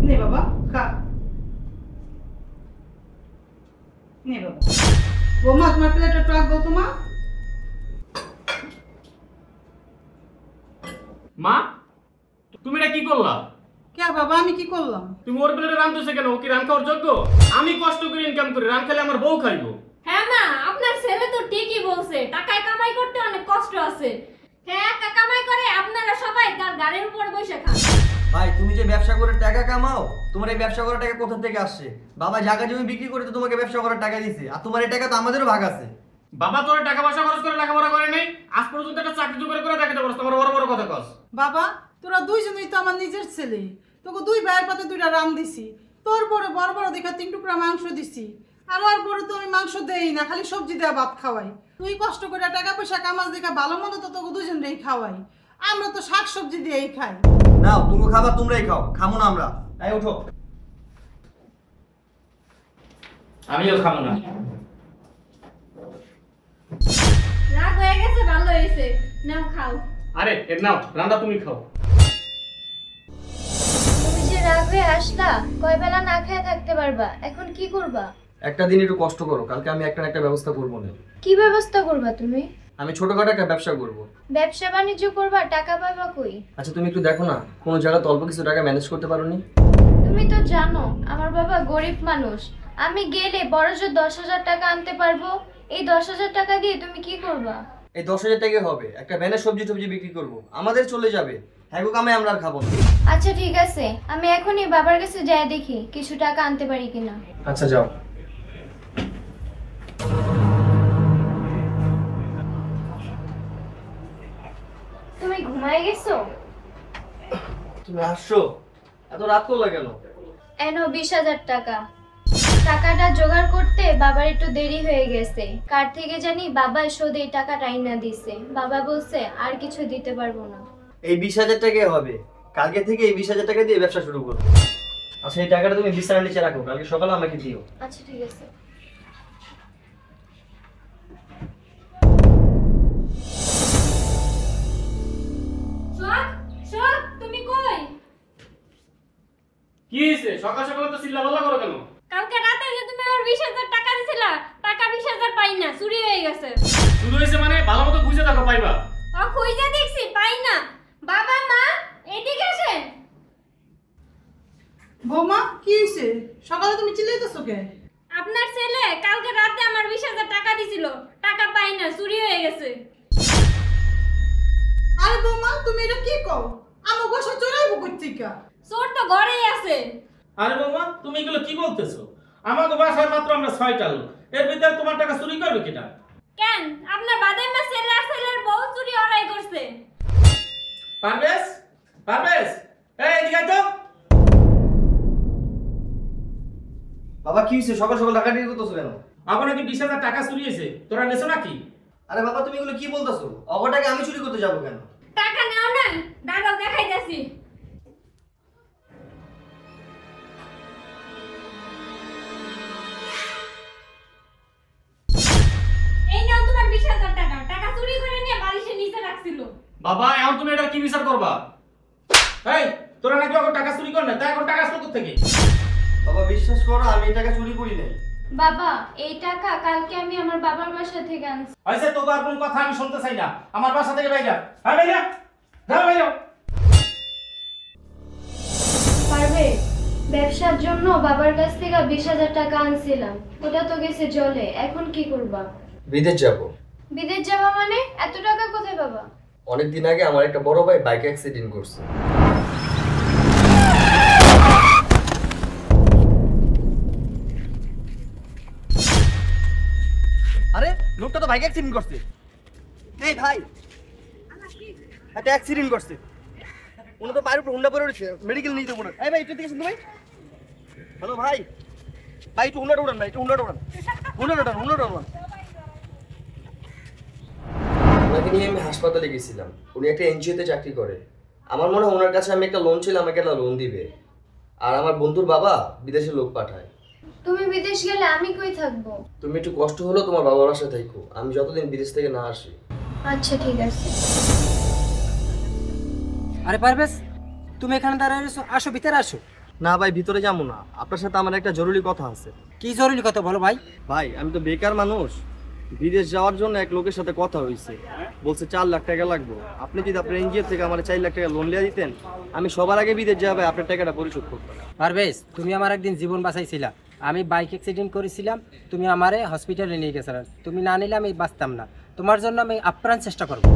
নে বাবা খা, নে বাবা। বৌমা তোমার প্লেটে টক গৌতমা। মা তুমি এটা কি করলা? কে বাবা আমি কি করলাম? তুমি ওর প্লেটে রাঁধতেছো কেন? ও কি রান খাওয়ার যোগ্য? আমি কষ্ট করে ইনকাম করি, রান খেলে আমার বউ খাইবো। হ্যাঁ না, আপনার ছেলে তো ঠিকই বলছে, টাকায় কামাই করতে অনেক কষ্ট আছে। হ্যাঁ একা কামাই করে, আপনারা সবাই তার গাড়ির উপর বসে খান। ভাই তুমি যে ব্যবসা করে টাকা কামাও, তোমার এই ব্যবসা করার টাকা কোথা থেকে আসছে? বাবা জায়গা জমি বিক্রি করে তো তোমাকে ব্যবসা করার টাকা দিয়েছে, আর তোমার এই টাকা তো আমাদেরও ভাগ আছে। বাবা তোর টাকা পয়সা খরচ করে লেখাপড়া করে নাই, আজ পর্যন্ত একটা চাকরি জোগাড় করে দেখাতে পারছ, তোমার বড় বড় কথা কস। বাবা তোরা দুইজনই তো আমার নিজের ছেলে, তোকে দুই ভাইয়ের পাতে দুইটা রাম দিছি, তোর পরে বড় বড় দেখা 3 টুকরা মাংস দিছি, আর ওর পরে তো আমি মাংস দেই না, খালি সবজি দেওয়া ভাত খাওয়াই। তুই কষ্ট করে টাকা পয়সা কামাস দেখা ভালো মন্দ তো তোকে দুজনেই খাওয়াই, আমরা তো শাক সবজি দিয়েই খাই। নাও তুমি খাবার তোমরাই খাও, খামো না আমরা। তাই উঠো। আমিও খাবো না। রাগ হয়ে গেছে, ভালো হয়েছে, নাও খাও। আরে এর নাও, রান্না তুমি খাও। তুমি যে রাগ হয়ে আসলা, কয় বেলা না খেয়ে থাকতে পারবা? এখন কি করবা? একটা দিন একটু কষ্ট করো, কালকে আমি একটা না একটা ব্যবস্থা করবো না। কি ব্যবস্থা করবা তুমি? আমি ছোটখাটো একটা ব্যবসা করবো। ব্যবসা বাণিজ্য করবা, টাকা পাবা কই? আচ্ছা তুমি একটু দেখো না, কোনো জায়গায় অল্প কিছু টাকা ম্যানেজ করতে পারোনি? তুমি তো জানো আমার বাবা গরিব মানুষ, আমি গেলে বড় জোর 10,000 টাকা আনতে পারবো। এই 10,000 টাকা দিয়ে তুমি কি করবা? এই 10,000 টাকা হবে, একটা ভ্যানে সবজি টবজি বিক্রি করবো, আমাদের চলে যাবে। হ্যাঁ গো কামাই আমরা আর খাবো না। আচ্ছা ঠিক আছে, আমি এখনই বাবার কাছে যাই, দেখি কিছু টাকা আনতে পারি কিনা। আচ্ছা যাও। তুমি ঘুমায় গেছো? তুমি আসছো, এত রাত করলা কেন? এনো 20,000 টাকা। টাকাটা জোগাড় করতে বাবার একটু দেরি হয়ে গেছে, কার থেকে জানি বাবা শোধ এই টাকাটা আইনা দিছে। বাবা বলছে আর কিছু দিতে পারবো না। এই 20,000 টাকাই হবে, কালকে থেকে এই 20,000 টাকা দিয়ে ব্যবসা শুরু করবো। আচ্ছা এই টাকাটা তুমি বিছানার নিচে রাখো, কালকে সকালে আমাকে দিও। আচ্ছা ঠিক আছে। সোহাগ, সোহাগ তুমি কই? কি হয়েছে? সকাল সকাল তো চিল্লাপাল্লা করো কেন? কালকে রাতে যে তুমি আমার 20,000 টাকা দিছিলা, টাকা 20,000 পাই না, চুরি হয়ে গেছে। শুরু হয়েছে মানে ভালো মতো খুঁজে দেখো, পাইবা। ও খুঁজে দেখছি, পাই না। বাবা মা এদিকে আসেন। বৌমা কি হয়েছে? সকালে তুমি চিল্লাইতেছো কে? আপনার ছেলে কালকে রাতে আমার 20,000 টাকা দিছিল, টাকা পাই না, চুরি হয়ে গেছে। আরে বৌমা তুমি এটা কি কও? আমার বসা চড়াইবো কইতিকা? চোর তো ঘরেই আছে। আরে বাবা তুমি এগুলো কি বলতেছো? আমাকে বাসায় মাত্র আমরা 6টা লোক, এর ভিতরে তোমার টাকা চুরি করবে কিটা? কেন আপনার বাদাইমা ছেলে আর ছেলের বউ চুরি ওরাই করছে। পারবেশ, পারবেশ, এই এদিকে আয় তো। বাবা কি হয়েছে? সকাল সকাল টাকা দিয়ে করতেছো কেন? আমার নাকি 20,000 টাকা চুরি হয়েছে, তোরা নেছো নাকি? আরে বাবা তুমি এগুলো কি বলতেছো? অগো টাকা আমি চুরি করতে যাবো কেন? টাকা নাও না, দাঁড়াও দেখাইতেছি। এই নাও তোমার 20,000 টাকা, টাকা চুরি করে নিয়ে বালিশের নিচে রাখছিল। বাবা এখন তুমি এটা কি বিচার করবা? এই তোরা নাকি ওকে টাকা চুরি কর না, তাই এখন টাকা আসলো কোথা থেকে? বাবা বিশ্বাস করো আমি এই টাকা চুরি করি নাই। বাবা এই টাকা কালকে আমি আমার বাবার বাসা থেকে আনছি। হইছে তোকে আর কোন কথা আমি শুনতে চাই না, আমার বাসা থেকে বাইরে হ্যাঁ বাইরে যাও বাইরে। পারবে, ব্যবসার জন্য বাবার কাছ থেকে 20,000 টাকা আনছিলাম, ওটা তো গেছে জলে, এখন কি করবা? বিদেশ যাব। বিদেশ যাবা মানে? এত টাকা কোথায় পাবা? অনেক দিন আগে আমার একটা বড় ভাই বাইক অ্যাক্সিডেন্ট করছে। আরে লোকটা তো বাইক অ্যাক্সিডেন্ট করছে। এই ভাই একটা অ্যাক্সিডেন্ট করছে, উনি তো পায়ের উপর হুন্ডা পড়ে উঠেছে, মেডিকেল নিয়ে যাবো না। এই ভাই একটু দিকে শুনতে ভাই। হ্যালো ভাই, ভাই একটু হুন্ডাটা উড়ান, ভাই একটু হুন্ডাটা উড়ান, হুন্ডাটা উড়ান। ওনাকে নিয়ে আমি হাসপাতালে গেছিলাম, উনি একটা এনজিওতে চাকরি করে। আমার মনে হয় ওনার কাছে আমি একটা লোন ছিল, আমাকে একটা লোন দিবে। আর আমার বন্ধুর বাবা বিদেশে লোক পাঠায়। তুমি বিদেশ গেলে আমি কই থাকবো? তুমি একটু কষ্ট হলেও তোমার বাবার বাসায় থাকো, আমি যতদিন বিদেশ থেকে না আসি। আচ্ছা ঠিক আছে। আরে পারবেশ তুমি এখানে দাঁড়ায় রয়েছো, আসো ভিতরে আসো। না ভাই, ভিতরে যাবো না, আপনার সাথে আমার একটা জরুরি কথা আছে। কি জরুরি কথা বলো ভাই। ভাই আমি তো বেকার মানুষ, বিদেশ যাওয়ার জন্য এক লোকের সাথে কথা হয়েছে, বলছে 4 লাখ টাকা লাগবে। আপনি যদি আপনার এনজিও থেকে আমার 4 লাখ টাকা লোন লিয়ে দিতেন, আমি সবার আগে বিদেশ যাবে আপনার টাকাটা পরিশোধ করতাম। পারভেজ, তুমি আমার একদিন জীবন বাঁচাইছিলা। আমি বাইক অ্যাক্সিডেন্ট করেছিলাম, তুমি আমারে হসপিটালে নিয়ে গেছিলে, তুমি না নিলে আমি বাঁচতাম না। তোমার জন্য আমি আপ্রাণ চেষ্টা করবো।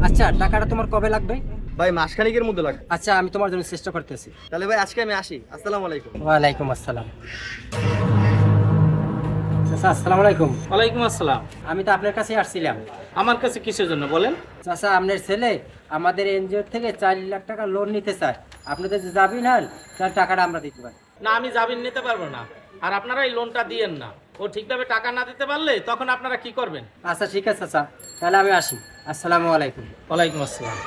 আচ্ছা, টাকাটা তোমার কবে লাগবে? ভাই মাসখানিকের মধ্যে লাগবে। আচ্ছা, আমি তোমার জন্য চেষ্টা করতেছি। তাহলে ভাই আজকে আমি আসি। আসসালামু আলাইকুম। ওয়ালাইকুম আসসালাম। চাচা আসসালামু আলাইকুম। ওয়ালাইকুম আসসালাম। আমি তো আপনার কাছে আসছিলাম। আমার কাছে কিসের জন্য বলেন? চাচা, আপনার ছেলে আমাদের এনজিও থেকে 4 লাখ টাকা লোন নিতে চায়। আপনাদের যে জামিন হন, তার টাকাটা আমরা দিতে পারি। না, আমি জামিন নিতে পারবো না, আর আপনারা এই লোনটা দিয়েন না। ও ঠিকভাবে টাকা না দিতে পারলে তখন আপনারা কি করবেন? আচ্ছা ঠিক আছে চাচা, তাহলে আমি আসি। আসসালামু আলাইকুম। ওয়ালাইকুম আসসালাম।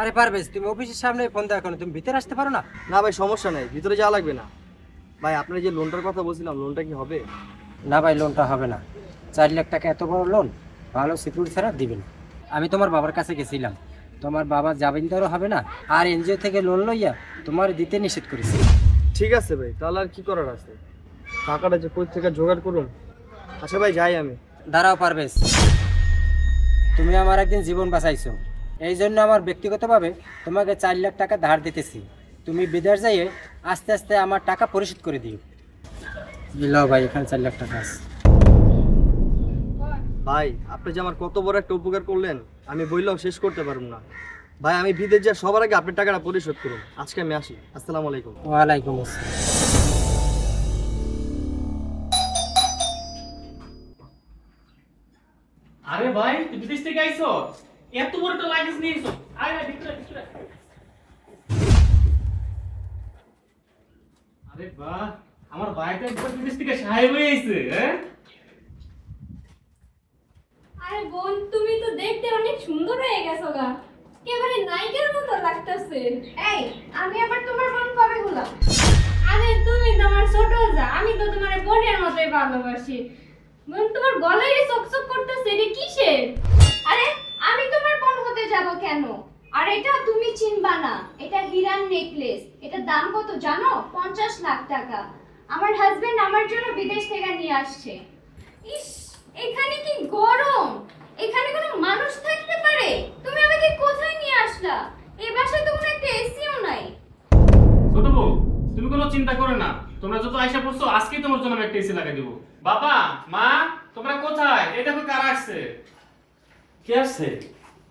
আরে পারভেজ, তুমি অফিসের সামনে ফোন দাও, এখন তুমি ভিতরে আসতে পারো না? না ভাই সমস্যা নাই, ভিতরে যাওয়া লাগবে না। ভাই আপনার যে লোনটার কথা বলছিলাম, লোনটা কি হবে? না ভাই, লোনটা হবে না। 4 লাখ টাকা এত বড় লোন ভালো সিকিউরিটি ছাড়া দিবেন। আমি তোমার বাবার কাছে গেছিলাম, তোমার বাবা জামিনদারও হবে না, আর এনজিও থেকে লোন লইয়া তোমার দিতে নিষেধ করেছি। ঠিক আছে ভাই, তাহলে আর কি করার আছে? টাকাটা যে কই থেকে জোগাড় করুন। আচ্ছা ভাই যাই আমি। দাঁড়াও পারভেজ, তুমি আমার একদিন জীবন বাঁচাইছো, এই জন্য আমার ব্যক্তিগতভাবে তোমাকে 4 লাখ টাকা ধার দিতেছি। তুমি বিদেশ যাইয়ে আস্তে আস্তে আমার টাকা পরিশোধ করে দিও। দিলাও ভাই, এখানে 4 লাখ টাকা আছে। ভাই আপনি যে আমার কত বড় একটা উপকার করলেন, আমি বললেও শেষ করতে পারবো না। ভাই আমি বিদেশ যা সবার আগে আপনার টাকাটা পরিশোধ করুন। আজকে আমি আসি। আসসালামু আলাইকুম। ওয়ালাইকুম আসসালাম। আরে ভাই, তুই বিদেশ থেকে আইছো? এত বড় একটা লাগেজ নিয়ে আইছো? আয় আয়, ভিতরে ভিতরে। আরে বাহ, আমার ভাইটা একবার বিদেশ থেকে সাহেব হয়ে আইছে। হ্যাঁ, আরে বোন, তুমি তো দেখতে অনেক সুন্দর হয়ে গেছো গা, একেবারে নায়িকার মতো লাগতেছে। এই, আমি আবার তোমার বোন কবে হলাম? আরে তুমি তো আমার ছোট যা, আমি তো তোমার বোনের মতোই ভালোবাসি। বোন, তোমার গলায় চকচক করতেছে, এটা কিসের? আরে আমি তোমার বোন হতে যাব কেন? আর এটা তুমি চিনবা না, এটা হীরার নেকলেস। এটার দাম কত জানো? 50 লাখ টাকা। আমার হাজবেন্ড আমার জন্য বিদেশ থেকে নিয়ে আসছে। ইস, এখানে কি গরম! এখানে কোনো মানুষ থাকতে পারে? তুমি আমাকে কোথায় নিয়ে আসলা? এই বাসায় তো কোনো একটা এসিও নাই। ছোট বউ, তুমি কোনো চিন্তা করো না, তোমরা যত আয়সা পড়ছো আজকেই তোমার জন্য আমি একটা এসি লাগিয়ে দেবো। বাবা মা, তোমরা কোথায়? এই দেখো কারা আসছে। কে আসছে?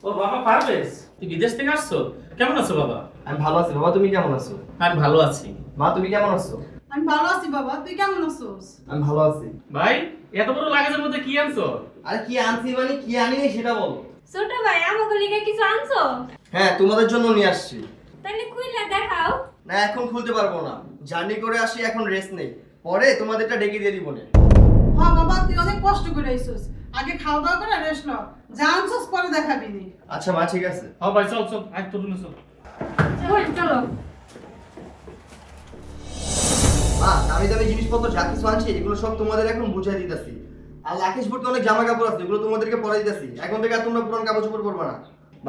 ও বাবা পারভেজ, তুই বিদেশ থেকে আসছো? কেমন আছো বাবা? আমি ভালো আছি। বাবা তুমি কেমন আছো? আমি ভালো আছি। মা তুমি কেমন আছো? আমি ভালো আছি বাবা, তুই কেমন আছিস? আমি ভালো আছি। ভাই, এত বড় লাগেজের মধ্যে কি আনছো? আরে কি আনছি মানে কি আনি নাই সেটা বলো। ছোট ভাই, আমাকে লিগে কিছু আনছো? হ্যাঁ তোমাদের জন্য নিয়ে আসছি। তাহলে খুইলা দেখাও। না এখন খুলতে পারবো না, জার্নি করে আসি, এখন রেস্ট নেই, পরে তোমাদেরটা ডেকে দিয়ে দিব না। হ্যাঁ বাবা, তুই অনেক কষ্ট করে আইছিস, আগে খাওয়া দাওয়া করে রেস্ট নাও, যা আনছিস পরে দেখাবি নি। আচ্ছা মা ঠিক আছে। হ্যাঁ ভাই, চল চল, আয় তোর রুমে চল। চলো। মা দামি দামি জিনিসপত্র যা কিছু আনছি এগুলো সব তোমাদের এখন বুঝাই দিতেছি। আর লাকেশ ভর্তি অনেক জামা কাপড় আছে, এগুলো তোমাদেরকে পরে দিতেছি। এখন থেকে আর তোমরা পুরান কাপড় চোপড় পরবা না।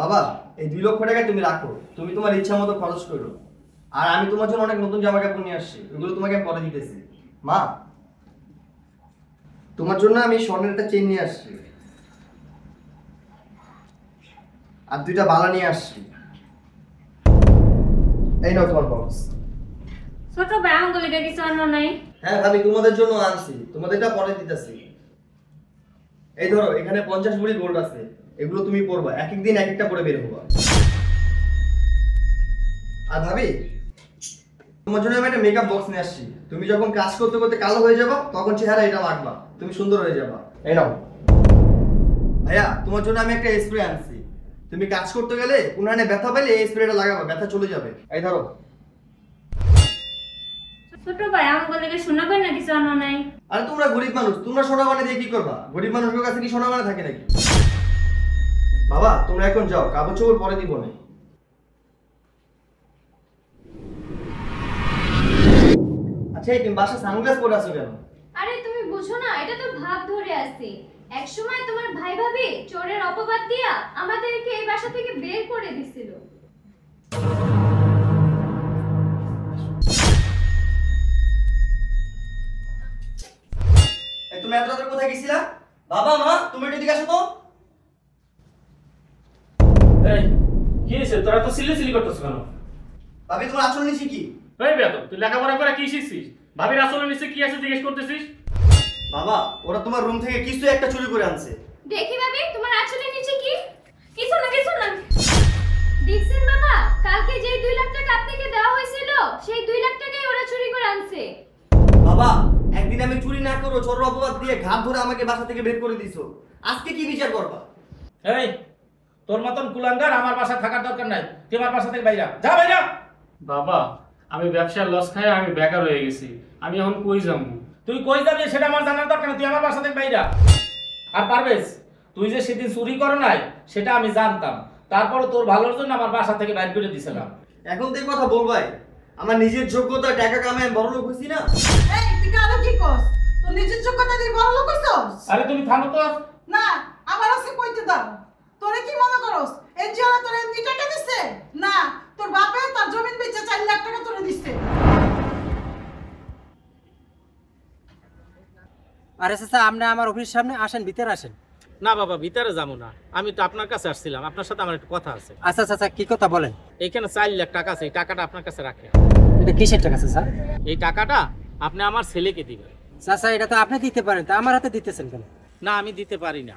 বাবা এই 2 লক্ষ টাকা তুমি রাখো, তুমি তোমার ইচ্ছা মতো খরচ করো। আর আমি তোমার জন্য অনেক নতুন জামা কাপড় নিয়ে আসছি, এগুলো তোমাকে আমি পরে দিতেছি। মা তোমার জন্য আমি স্বর্ণের একটা চেইন নিয়ে আসছি, আর 2টা বালা নিয়ে আসছি। এই নাও তোমার বক্স। ছোট ভাই, আমাকে লিগে কিছু আনো নাই? হ্যাঁ ভাবি তোমাদের জন্য আনছি, তোমাদেরটা পরে দিতেছি। এই ধরো এখানে 50 ভরি গোল্ড আছে, এগুলো তুমি পরবা, এক এক দিন এক একটা পরে বের হবা। আর ভাবি তোমার জন্য আমি একটা মেকআপ বক্স নিয়ে আসছি, তুমি যখন কাজ করতে করতে কালো হয়ে যাবে তখন চেহারা এটা মাখবা, তুমি সুন্দর হয়ে যাবা। এই নাও। ভাইয়া তোমার জন্য আমি একটা স্প্রে আনছি, তুমি কাজ করতে গেলে কোনখানে ব্যথা পেলে এই স্প্রেটা লাগাবা, ব্যথা চলে যাবে। এই ধরো। ছোট ভাই, আমাকে লিগে শোনা পাই না কিছু আনো নাই? আরে তোমরা গরিব মানুষ, তোমরা সোনা বানা দিয়ে কি করবা? গরিব মানুষের কাছে কি সোনা বানা থাকে নাকি? বাবা তোমরা এখন যাও, কাপড় চোপড় পরে দিব না। আচ্ছা এই তুমি বাসা সানগ্লাস পরে আছো কেন? আরে তুমি বুঝো না, এটা তো ভাব ধরে আছে। এক সময় তোমার ভাই ভাবি চোরের অপবাদ দিয়া আমাদেরকে এই বাসা থেকে বের করে দিছিল। বাবা মা তুমি একটু এদিকে আসো তো। এই কি হয়েছে, তোরা তো সিলি করতেছ কেন? ভাবি তোমার আচরণ নিছি কি? এই বেয়াদব, তুই লেখাপড়া করে কি শিখছিস? ভাবির আসলে নিচে কি আছে জিজ্ঞেস করতেছিস? বাবা ওরা তোমার রুম থেকে কিছু একটা চুরি করে আনছে। দেখি ভাবি তোমার আঁচলের নিচে কি? কিছু না কিছু না। দেখছেন বাবা, কালকে যেই 2 লাখ টাকা আপনাকে দেওয়া হয়েছিল সেই 2 লাখ টাকাই ওরা চুরি করে আনছে। বাবা একদিন আমি চুরি না করো ছোট অপবাদ দিয়ে ঘাট ধরে আমাকে বাসা থেকে বের করে দিছো, আজকে কি বিচার করবা? এই তোর মতন কুলাঙ্গার আমার বাসা থাকার দরকার নাই, তুই আমার বাসা থেকে বাইরা যা, বাইরা। বাবা আমি ব্যবসার লস খাই আমি বেকার হয়ে গেছি, আমি এখন কই যাবো? তুই কই যাবি সেটা আমার জানার দরকার নেই, তুই আমার বাসা থেকে বাইরা। আর পারবেশ, তুই যে সেদিন চুরি করো নাই সেটা আমি জানতাম, তারপরে তোর ভালোর জন্য আমার বাসা থেকে বাইর করে দিছিলাম। এখন তো এই কথা বলবাই? আমার নিজের যোগ্যতা টাকা কামাই বড় লোক হইছি না? এই তুই কারো কি কস? তোর নিজের যোগ্যতা দিয়ে বড় লোক হইছস? আরে তুমি থামো তো। না, আমার আছে কইতে দাও। তোরে কি মনে করস এনজিও তোরে এমনি টাকা দিছে? না, তোর বাপে তার জমিন বেচে 4 লাখ টাকা তোরে দিছে। আরে চাচা, আপনি আমার অফিসের সামনে আসেন, ভিতরে আসেন। না বাবা, ভিতরে যাবো না, আমি তো আপনার কাছে আসছিলাম, আপনার সাথে আমার একটু কথা আছে। আচ্ছা চাচা, কি কথা বলেন? এইখানে 4 লাখ টাকা আছে, এই টাকাটা আপনার কাছে রাখেন। এটা কিসের টাকা চাচা? এই টাকাটা আপনি আমার ছেলেকে দিবেন। চাচা, এটা তো আপনি দিতে পারেন, তা আমার হাতে দিতেছেন কেন? না, আমি দিতে পারি না।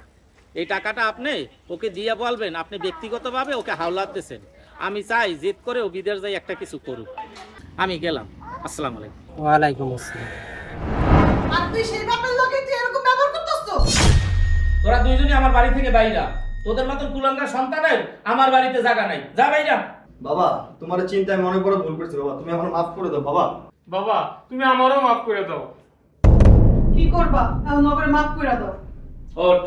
এই টাকাটা আপনি ওকে দিয়ে বলবেন আপনি ব্যক্তিগতভাবে ওকে হাওলাত দিয়েছেন। আমি চাই জেদ করে ও বিদেশ যাই একটা কিছু করুক। আমি গেলাম, আসসালামু আলাইকুম। ওয়ালাইকুম আসসালাম। আর তুই সেই বাপের লোকে তুই এরকম ব্যবহার করতেছ তো? তোরা দুইজনই আমার বাড়ি থেকে বাইরা, তোদের মতন কুলাঙ্গার সন্তানের আমার বাড়িতে জায়গা নাই, যা বাইরা। বাবা তোমার চিন্তায় মনে বড় ভুল করছি বাবা, তুমি আমার মাফ করে দাও বাবা। বাবা তুমি আমারও মাফ করে দাও। কি করবা? এখন ওপরে মাফ কইরা দাও। ওঠ।